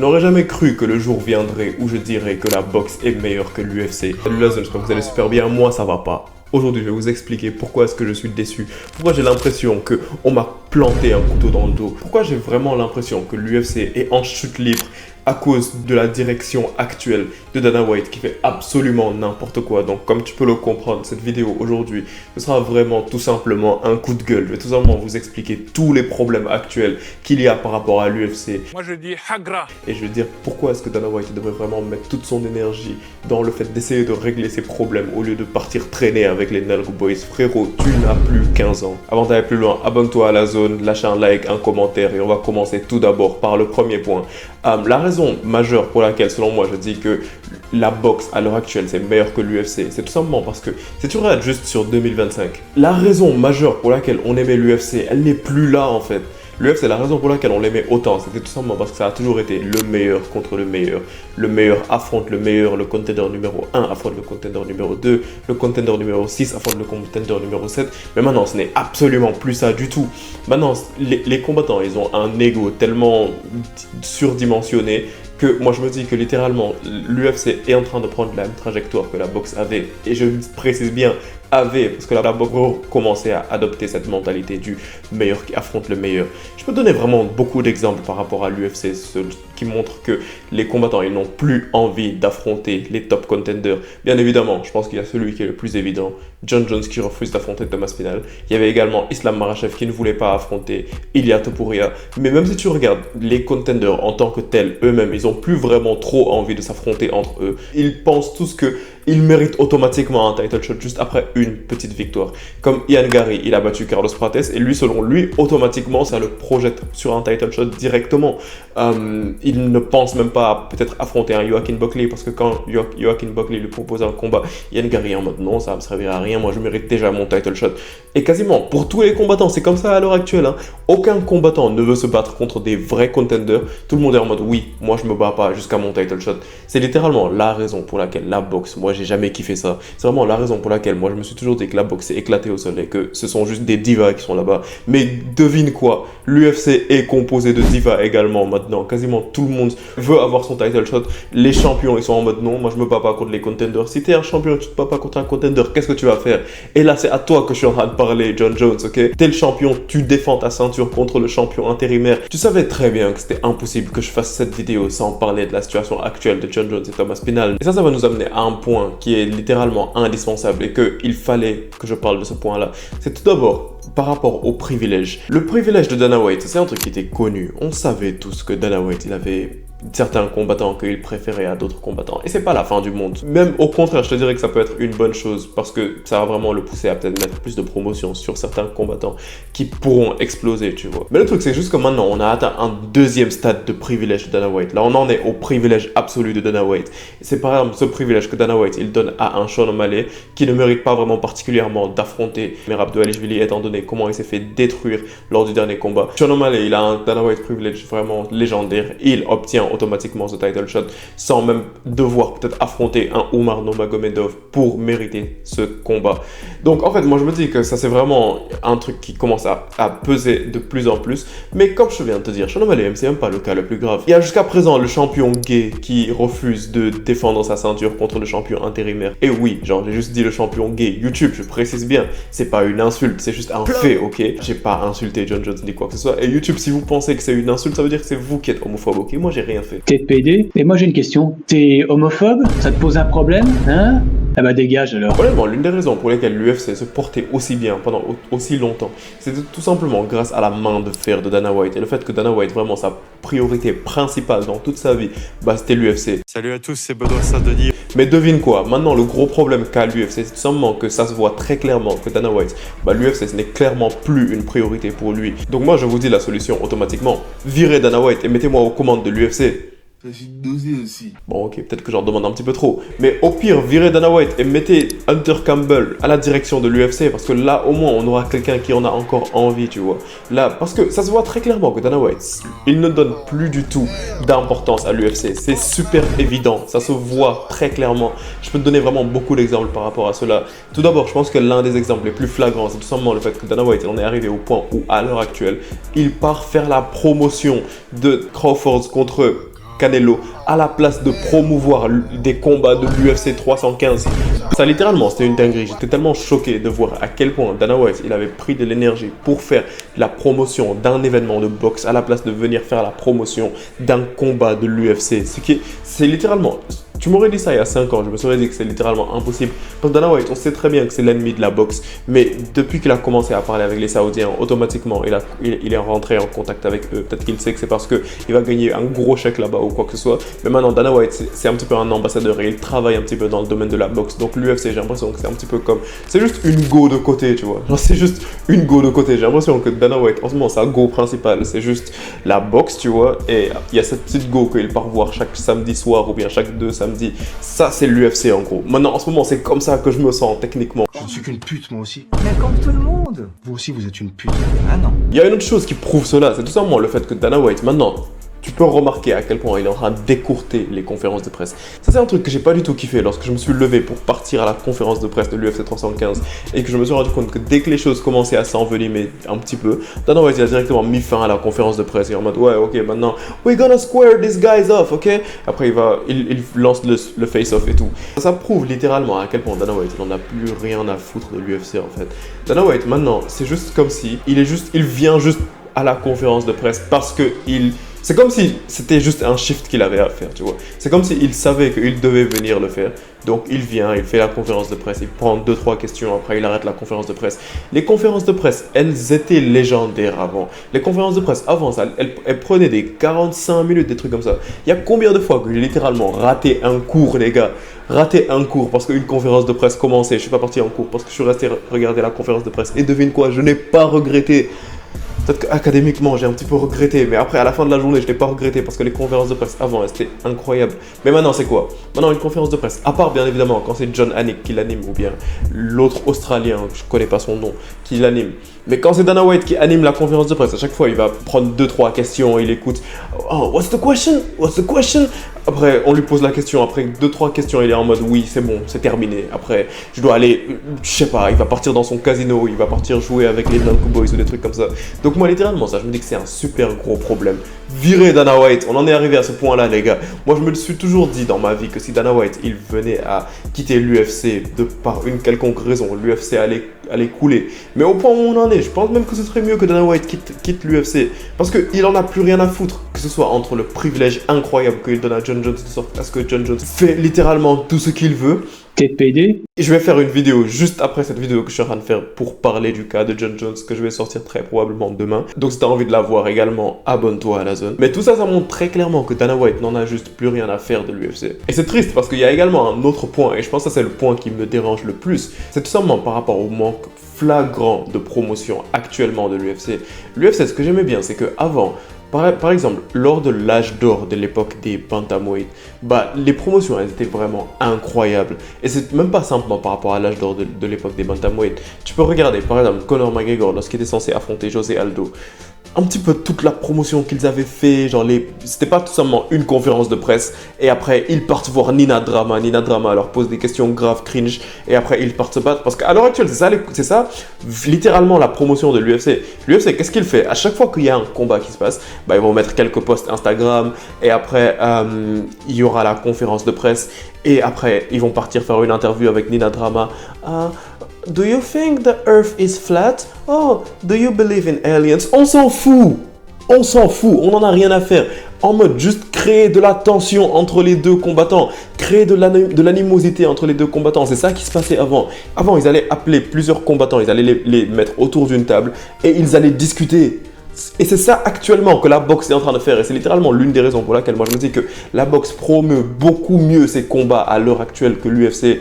Je n'aurais jamais cru que le jour viendrait où je dirais que la boxe est meilleure que l'UFC. Salut la zone, j'espère que vous allez super bien, moi ça va pas. Aujourd'hui, je vais vous expliquer pourquoi est-ce que je suis déçu, pourquoi j'ai l'impression qu'on m'a planté un couteau dans le dos, pourquoi j'ai vraiment l'impression que l'UFC est en chute libre à cause de la direction actuelle de Dana White qui fait absolument n'importe quoi. Donc comme tu peux le comprendre, cette vidéo aujourd'hui, ce sera vraiment tout simplement un coup de gueule. Je vais tout simplement vous expliquer tous les problèmes actuels qu'il y a par rapport à l'UFC. Moi je dis Hagra. Et je vais dire pourquoi est-ce que Dana White devrait vraiment mettre toute son énergie dans le fait d'essayer de régler ses problèmes au lieu de partir traîner avec les Nalgo Boys. Frérot, tu n'as plus 15 ans. Avant d'aller plus loin, abonne-toi à la zone, lâche un like, un commentaire et on va commencer tout d'abord par le premier point. La raison majeure pour laquelle, selon moi, je dis que la boxe à l'heure actuelle c'est meilleur que l'UFC, c'est tout simplement parce que si tu regardes juste sur 2025, la raison majeure pour laquelle on aimait l'UFC, elle n'est plus là en fait. L'UFC, la raison pour laquelle on l'aimait autant, c'était tout simplement parce que ça a toujours été le meilleur contre le meilleur. Le meilleur affronte le meilleur, le contender numéro 1 affronte le contender numéro 2, le contender numéro 6 affronte le contender numéro 7. Mais maintenant, ce n'est absolument plus ça du tout. Maintenant, les combattants, ils ont un ego tellement surdimensionné que moi je me dis que littéralement l'UFC est en train de prendre la même trajectoire que la boxe avait. Et je précise bien avait, parce que la boxe commençait à adopter cette mentalité du meilleur qui affronte le meilleur. Je peux donner vraiment beaucoup d'exemples par rapport à l'UFC qui montrent que les combattants ils n'ont plus envie d'affronter les top contenders. Bien évidemment, je pense qu'il y a celui qui est le plus évident, Jon Jones qui refuse d'affronter Thomas Spinal. Il y avait également Islam Makhachev qui ne voulait pas affronter Ilia Topuria. Mais même si tu regardes les contenders en tant que tels, eux-mêmes, ils n'ont plus vraiment trop envie de s'affronter entre eux. Ils pensent tous qu'ils méritent automatiquement un title shot juste après une petite victoire. Comme Ian Garry, il a battu Carlos Prates et lui, selon lui, automatiquement, ça le projette sur un title shot directement. Il ne pense même pas à peut-être affronter un Joaquin Buckley parce que quand Joaquin Buckley lui propose un combat, Ian Garry est en mode non, ça ne me servira à rien, moi je mérite déjà mon title shot. Et quasiment pour tous les combattants, c'est comme ça à l'heure actuelle. Aucun combattant ne veut se battre contre des vrais contenders. Tout le monde est en mode oui, moi je me bats pas jusqu'à mon title shot. C'est littéralement la raison pour laquelle la boxe, moi j'ai jamais kiffé ça. C'est vraiment la raison pour laquelle moi je me suis toujours dit que la boxe est éclatée au sol et que ce sont juste des divas qui sont là-bas. Mais devine quoi, l'UFC est composé de divas également maintenant. Quasiment tout le monde veut avoir son title shot. Les champions ils sont en mode non, moi je me bats pas contre les contenders. Si t'es un champion et tu te bats pas contre un contender, qu'est-ce que tu vas faire? Et là c'est à toi que je suis en train de parler, Jon Jones, ok? T'es le champion, tu défends ta ceinture contre le champion intérimaire. Tu savais très bien que c'était impossible que je fasse cette vidéo sans parler de la situation actuelle de Jon Jones et Thomas Spinal. Et ça va nous amener à un point qui est littéralement indispensable et qu'il fallait que je parle de ce point-là. C'est tout d'abord par rapport au privilège. Le privilège de Dana White, c'est un truc qui était connu. On savait tous que Dana White, il avait certains combattants qu'il préférait à d'autres combattants. Et c'est pas la fin du monde. Même au contraire, je te dirais que ça peut être une bonne chose parce que ça va vraiment le pousser à peut-être mettre plus de promotion sur certains combattants qui pourront exploser, tu vois. Mais le truc, c'est juste que maintenant, on a atteint un deuxième stade de privilège de Dana White. Là, on en est au privilège absolu de Dana White. C'est par exemple ce privilège que Dana White, il donne à un Sean O'Malley qui ne mérite pas vraiment particulièrement d'affronter Merab Dvalishvili étant donné comment il s'est fait détruire lors du dernier combat. Sean O'Malley, il a un Dana White privilège vraiment légendaire. Il obtient automatiquement ce title shot sans même devoir peut-être affronter un Umar Nurmagomedov pour mériter ce combat. Donc en fait moi je me dis que ça c'est vraiment un truc qui commence à peser de plus en plus, mais comme je viens de te dire, Sean O'Malley c'est même pas le cas le plus grave. Il y a jusqu'à présent le champion gay qui refuse de défendre sa ceinture contre le champion intérimaire. Et oui, genre j'ai juste dit le champion gay. YouTube, je précise bien, c'est pas une insulte, c'est juste un fait, ok? J'ai pas insulté Jon Jones ni quoi que ce soit. Et YouTube, si vous pensez que c'est une insulte, ça veut dire que c'est vous qui êtes homophobe, ok? Moi j'ai rien fait. T'es PD? Et moi j'ai une question. T'es homophobe? Ça te pose un problème? Hein? Ah bah dégage alors. Honnêtement, l'une des raisons pour lesquelles l'UFC se portait aussi bien pendant aussi longtemps, c'était tout simplement grâce à la main de fer de Dana White. Et le fait que Dana White, vraiment sa priorité principale dans toute sa vie, bah c'était l'UFC. Salut à tous, c'est Benoît Saint-Denis. Mais devine quoi, maintenant le gros problème qu'a l'UFC, c'est tout simplement que ça se voit très clairement que Dana White, bah l'UFC ce n'est clairement plus une priorité pour lui. Donc moi je vous dis la solution automatiquement, virez Dana White et mettez-moi aux commandes de l'UFC. Ça fait doser aussi. Bon ok, peut-être que j'en demande un petit peu trop. Mais au pire, virez Dana White et mettez Hunter Campbell à la direction de l'UFC. Parce que là, au moins, on aura quelqu'un qui en a encore envie, tu vois. Là, parce que ça se voit très clairement que Dana White, il ne donne plus du tout d'importance à l'UFC. C'est super évident, ça se voit très clairement. Je peux te donner vraiment beaucoup d'exemples par rapport à cela. Tout d'abord, je pense que l'un des exemples les plus flagrants, c'est tout simplement le fait que Dana White, il en est arrivé au point où, à l'heure actuelle, il part faire la promotion de Crawford contre Canelo à la place de promouvoir des combats de l'UFC 315. Ça littéralement, c'était une dinguerie. J'étais tellement choqué de voir à quel point Dana White, il avait pris de l'énergie pour faire la promotion d'un événement de boxe à la place de venir faire la promotion d'un combat de l'UFC. C'est littéralement... Tu m'aurais dit ça il y a 5 ans, je me serais dit que c'est littéralement impossible. Parce que Dana White, on sait très bien que c'est l'ennemi de la boxe. Mais depuis qu'il a commencé à parler avec les Saoudiens, automatiquement, il est rentré en contact avec eux. Peut-être qu'il sait que c'est parce qu'il va gagner un gros chèque là-bas ou quoi que ce soit. Mais maintenant, Dana White, c'est un petit peu un ambassadeur et il travaille un petit peu dans le domaine de la boxe. Donc l'UFC, j'ai l'impression que c'est un petit peu comme... C'est juste une go de côté, tu vois. Genre, c'est juste une go de côté. J'ai l'impression que Dana White, en ce moment, sa go principale, c'est juste la boxe, tu vois. Et il y a cette petite go qu'il part voir chaque samedi soir ou bien chaque 2 samedis. Ça, c'est l'UFC en gros. Maintenant, en ce moment, c'est comme ça que je me sens techniquement. Je ne suis qu'une pute, moi aussi. Mais comme tout le monde. Vous aussi, vous êtes une pute. Ah non. Il y a une autre chose qui prouve cela, c'est tout simplement le fait que Dana White, maintenant, tu peux remarquer à quel point il est en train d'écourter les conférences de presse. Ça, c'est un truc que j'ai pas du tout kiffé lorsque je me suis levé pour partir à la conférence de presse de l'UFC 315 et que je me suis rendu compte que dès que les choses commençaient à s'envenimer un petit peu, Dana White il a directement mis fin à la conférence de presse et en mode ouais, ok, maintenant, we're gonna square these guys off, ok? Après, il lance le face-off et tout. Ça prouve littéralement à quel point Dana White, il en a plus rien à foutre de l'UFC en fait. Dana White, maintenant, c'est juste comme si il vient juste à la conférence de presse parce que c'est comme si c'était juste un shift qu'il avait à faire, tu vois. C'est comme s'il savait qu'il devait venir le faire. Donc il vient, il fait la conférence de presse, il prend 2-3 questions, après il arrête la conférence de presse. Les conférences de presse, elles étaient légendaires avant. Les conférences de presse avant ça, elles prenaient des 45 minutes, des trucs comme ça. Il y a combien de fois que j'ai littéralement raté un cours, les gars? Raté un cours parce qu'une conférence de presse commençait. Je suis pas parti en cours parce que je suis resté regarder la conférence de presse. Et devine quoi, je n'ai pas regretté. Peut-être qu'académiquement, j'ai un petit peu regretté, mais après, à la fin de la journée, je ne l'ai pas regretté parce que les conférences de presse avant, c'était incroyable. Mais maintenant, c'est quoi? Maintenant, une conférence de presse, à part bien évidemment quand c'est John Anik qui l'anime ou bien l'autre Australien, je ne connais pas son nom, qui l'anime. Mais quand c'est Dana White qui anime la conférence de presse, à chaque fois, il va prendre 2-3 questions, il écoute. Oh, what's the question? What's the question? Après, on lui pose la question. Après 2-3 questions, il est en mode oui, c'est bon, c'est terminé. Après, je dois aller, je sais pas, il va partir dans son casino, il va partir jouer avec les Nalco Boys ou des trucs comme ça. Donc, moi, littéralement, ça, je me dis que c'est un super gros problème. Virer Dana White, on en est arrivé à ce point-là, les gars. Moi, je me le suis toujours dit dans ma vie que si Dana White, il venait à quitter l'UFC par une quelconque raison, l'UFC allait couler. Mais au point où on en est, je pense même que ce serait mieux que Dana White quitte l'UFC. Parce qu'il en a plus rien à foutre. Que ce soit entre le privilège incroyable qu'il donne à John Jones, de sorte à ce que John Jones fait littéralement tout ce qu'il veut. TPD. Et je vais faire une vidéo juste après cette vidéo que je suis en train de faire pour parler du cas de John Jones que je vais sortir très probablement demain. Donc si tu as envie de la voir également, abonne-toi à la zone. Mais tout ça, ça montre très clairement que Dana White n'en a juste plus rien à faire de l'UFC. Et c'est triste parce qu'il y a également un autre point, et je pense que ça c'est le point qui me dérange le plus. C'est tout simplement par rapport au manque flagrant de promotion actuellement de l'UFC. L'UFC, ce que j'aimais bien, c'est qu'avant, par exemple, lors de l'âge d'or de l'époque des bantamweight, les promotions elles étaient vraiment incroyables. Et c'est même pas simplement par rapport à l'âge d'or de l'époque des bantamweight. Tu peux regarder par exemple Conor McGregor lorsqu'il était censé affronter José Aldo. Un petit peu toute la promotion qu'ils avaient fait, genre c'était pas tout simplement une conférence de presse et après ils partent voir Nina Drama leur pose des questions graves, cringe et après ils partent se battre parce qu'à l'heure actuelle c'est ça littéralement la promotion de l'UFC. L'UFC qu'est-ce qu'il fait? À chaque fois qu'il y a un combat qui se passe, ils vont mettre quelques posts Instagram et après il y aura la conférence de presse et après ils vont partir faire une interview avec Nina Drama. Do you think the earth is flat? Oh, do you believe in aliens? On s'en fout! On s'en fout, on n'en a rien à faire. En mode juste créer de la tension entre les deux combattants, créer de l'animosité entre les deux combattants. C'est ça qui se passait avant. Avant, ils allaient appeler plusieurs combattants, ils allaient les mettre autour d'une table et ils allaient discuter. Et c'est ça actuellement que la boxe est en train de faire et c'est littéralement l'une des raisons pour laquelle moi je me dis que la boxe promeut beaucoup mieux ses combats à l'heure actuelle que l'UFC.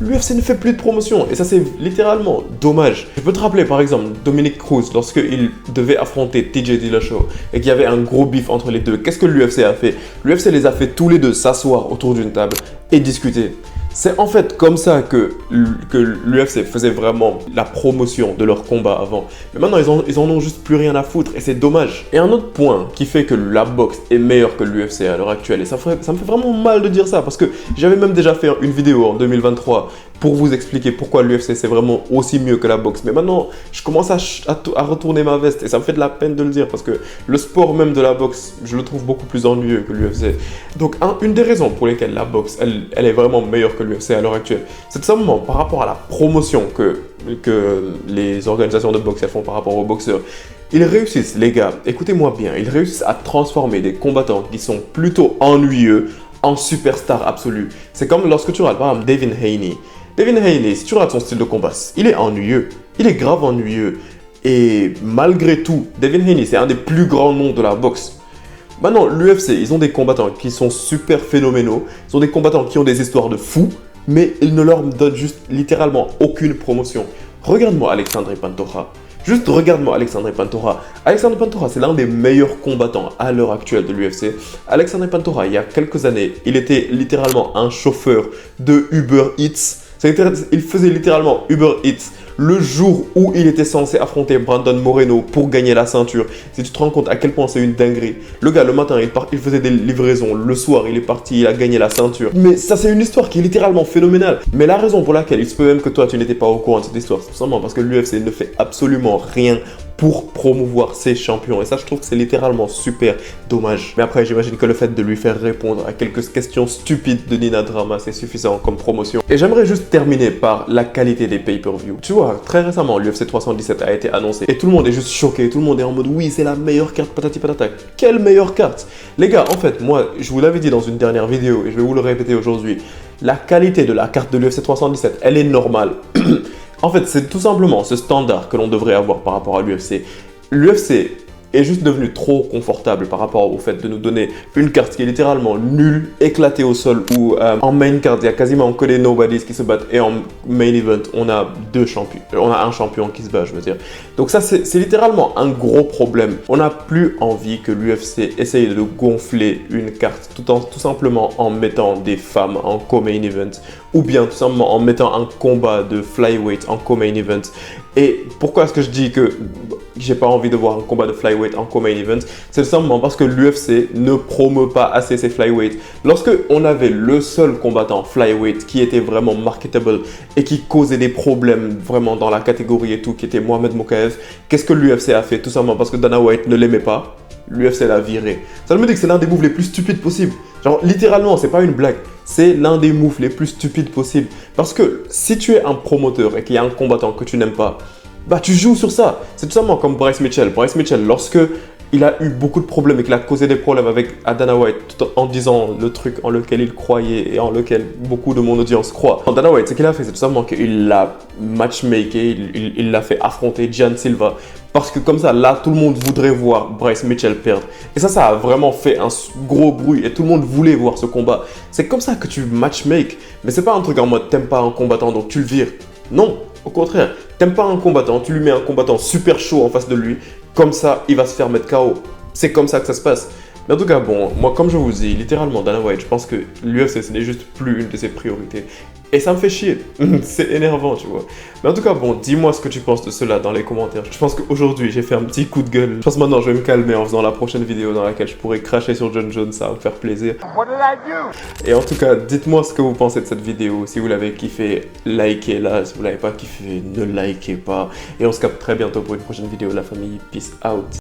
L'UFC ne fait plus de promotion et ça c'est littéralement dommage. Je peux te rappeler par exemple Dominic Cruz lorsqu'il devait affronter TJ Dillashaw et qu'il y avait un gros bif entre les deux. Qu'est-ce que l'UFC a fait? L'UFC les a fait tous les deux s'asseoir autour d'une table et discuter. C'est en fait comme ça que l'UFC faisait vraiment la promotion de leur combat avant. Mais maintenant, ils en ont juste plus rien à foutre et c'est dommage. Et un autre point qui fait que la boxe est meilleure que l'UFC à l'heure actuelle, et ça me fait vraiment mal de dire ça parce que j'avais même déjà fait une vidéo en 2023 pour vous expliquer pourquoi l'UFC c'est vraiment aussi mieux que la boxe. Mais maintenant, je commence à retourner ma veste et ça me fait de la peine de le dire parce que le sport même de la boxe, je le trouve beaucoup plus ennuyeux que l'UFC. Donc une des raisons pour lesquelles la boxe, elle est vraiment meilleure que l'UFC à l'heure actuelle, c'est tout simplement par rapport à la promotion que les organisations de boxe elles font par rapport aux boxeurs. Ils réussissent, les gars, écoutez-moi bien, ils réussissent à transformer des combattants qui sont plutôt ennuyeux en superstars absolus. C'est comme lorsque tu regardes par exemple Devin Haney. Devin Haney, si tu regardes son style de combat, il est ennuyeux. Il est grave ennuyeux. Et malgré tout, Devin Haney, c'est un des plus grands noms de la boxe. Maintenant, l'UFC, ils ont des combattants qui sont super phénoménaux. Ils ont des combattants qui ont des histoires de fous. Mais ils ne leur donnent juste littéralement aucune promotion. Regarde-moi Alexandre Pantoja. Juste regarde-moi Alexandre Pantoja. Alexandre Pantoja, c'est l'un des meilleurs combattants à l'heure actuelle de l'UFC. Alexandre Pantoja, il y a quelques années, il était littéralement un chauffeur de Uber Eats. Il faisait littéralement Uber Eats le jour où il était censé affronter Brandon Moreno pour gagner la ceinture. Si tu te rends compte à quel point c'est une dinguerie. Le gars, le matin, il faisait des livraisons. Le soir, il est parti, il a gagné la ceinture. Mais ça, c'est une histoire qui est littéralement phénoménale. Mais la raison pour laquelle il se peut même que toi, tu n'étais pas au courant de cette histoire, c'est tout simplement parce que l'UFC ne fait absolument rien pour promouvoir ses champions. Et ça, je trouve que c'est littéralement super dommage. Mais après, j'imagine que le fait de lui faire répondre à quelques questions stupides de Nina Drama, c'est suffisant comme promotion. Et j'aimerais juste terminer par la qualité des pay-per-view. Tu vois, très récemment, l'UFC 317 a été annoncé. Et tout le monde est juste choqué. Tout le monde est en mode, oui, c'est la meilleure carte patati patata. Quelle meilleure carte? Les gars, en fait, moi, je vous l'avais dit dans une dernière vidéo et je vais vous le répéter aujourd'hui. La qualité de la carte de l'UFC 317, elle est normale. En fait, c'est tout simplement ce standard que l'on devrait avoir par rapport à l'UFC. L'UFC est juste devenu trop confortable par rapport au fait de nous donner une carte qui est littéralement nulle, éclatée au sol, où en main card, il y a quasiment que des nobodies qui se battent, et en main event, on a deux champions. On a un champion qui se bat, je veux dire. Donc ça, c'est littéralement un gros problème. On n'a plus envie que l'UFC essaye de gonfler une carte tout simplement en mettant des femmes en co-main event, ou bien tout simplement en mettant un combat de flyweight en co-main event. Et pourquoi est-ce que je dis que j'ai pas envie de voir un combat de flyweight en co-main event? C'est simplement parce que l'UFC ne promeut pas assez ses flyweight. Lorsque on avait le seul combattant flyweight qui était vraiment marketable et qui causait des problèmes vraiment dans la catégorie et tout, qui était Mohamed Mokaev, qu'est-ce que l'UFC a fait? Tout simplement parce que Dana White ne l'aimait pas. L'UFC l'a viré. Ça me dit que c'est l'un des moves les plus stupides possibles. Genre littéralement, c'est pas une blague. C'est l'un des moves les plus stupides possibles. Parce que si tu es un promoteur et qu'il y a un combattant que tu n'aimes pas, bah tu joues sur ça. C'est tout simplement comme Bryce Mitchell. Bryce Mitchell, lorsque il a eu beaucoup de problèmes et qu'il a causé des problèmes avec Dana White tout en disant le truc en lequel il croyait et en lequel beaucoup de mon audience croit. Dana White, ce qu'il a fait, c'est tout simplement qu'il l'a matchmaké, il l'a fait affronter Gian Silva. Parce que comme ça, là, tout le monde voudrait voir Bryce Mitchell perdre. Et ça a vraiment fait un gros bruit et tout le monde voulait voir ce combat. C'est comme ça que tu matchmake. Mais c'est pas un truc en mode t'aimes pas un combattant donc tu le vires. Non, au contraire. T'aimes pas un combattant, tu lui mets un combattant super chaud en face de lui. Comme ça, il va se faire mettre KO. C'est comme ça que ça se passe. Mais en tout cas, bon, moi, comme je vous dis, littéralement, Dana White, je pense que l'UFC, ce n'est juste plus une de ses priorités. Et ça me fait chier. C'est énervant, tu vois. Mais en tout cas, bon, dis-moi ce que tu penses de cela dans les commentaires. Je pense qu'aujourd'hui, j'ai fait un petit coup de gueule. Je pense maintenant, je vais me calmer en faisant la prochaine vidéo dans laquelle je pourrais cracher sur John Jones. Ça va me faire plaisir. Et en tout cas, dites-moi ce que vous pensez de cette vidéo. Si vous l'avez kiffé, likez-la. Si vous l'avez pas kiffé, ne likez pas. Et on se capte très bientôt pour une prochaine vidéo, la famille. Peace out.